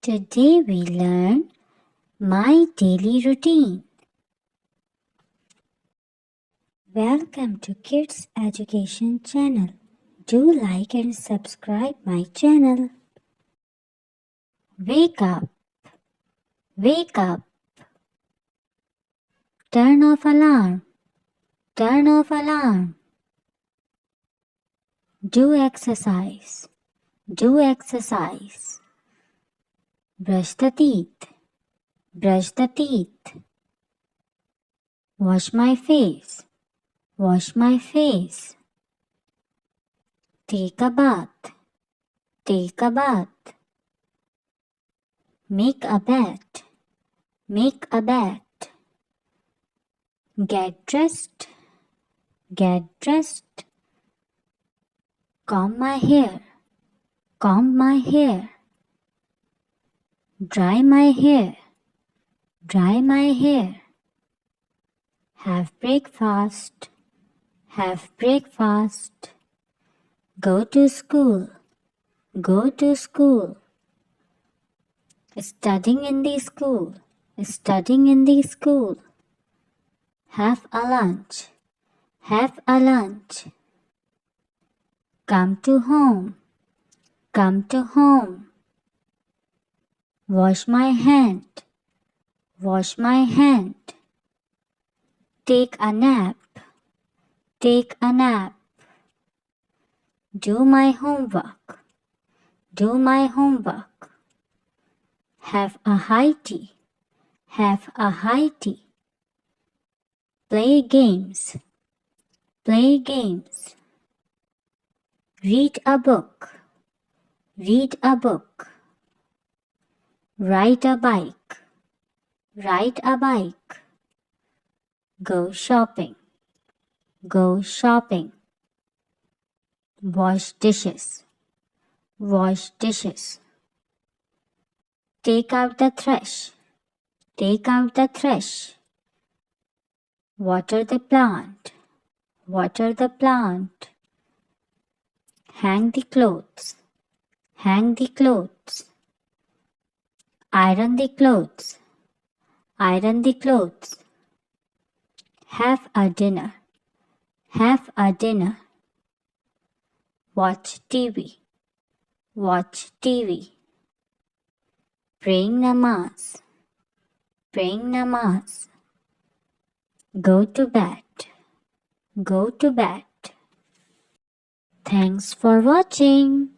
Today we learn my daily routine. Welcome to Kids Education channel. Do like and subscribe my channel. Wake up, wake up. Turn off alarm, turn off alarm. Do exercise, do exercise. Brush the teeth, brush the teeth. Wash my face, wash my face. Take a bath, take a bath. Make a bed, make a bed. Get dressed, get dressed. Comb my hair, comb my hair. Dry my hair, dry my hair. Have breakfast, have breakfast. Go to school, go to school. Studying in the school, studying in the school. Have a lunch, have a lunch. Come to home, come to home. Wash my hand, wash my hand. Take a nap, take a nap. Do my homework, do my homework. Have a high tea, have a high tea. Play games, play games. Read a book, read a book. Ride a bike, ride a bike. Go shopping, go shopping. Wash dishes, wash dishes. Take out the trash, take out the trash. Water the plant, water the plant. Hang the clothes, hang the clothes. Iron the clothes, iron the clothes. Have a dinner, have a dinner. Watch TV, watch TV. Praying namaz, praying namaz. Go to bed, go to bed. Thanks for watching.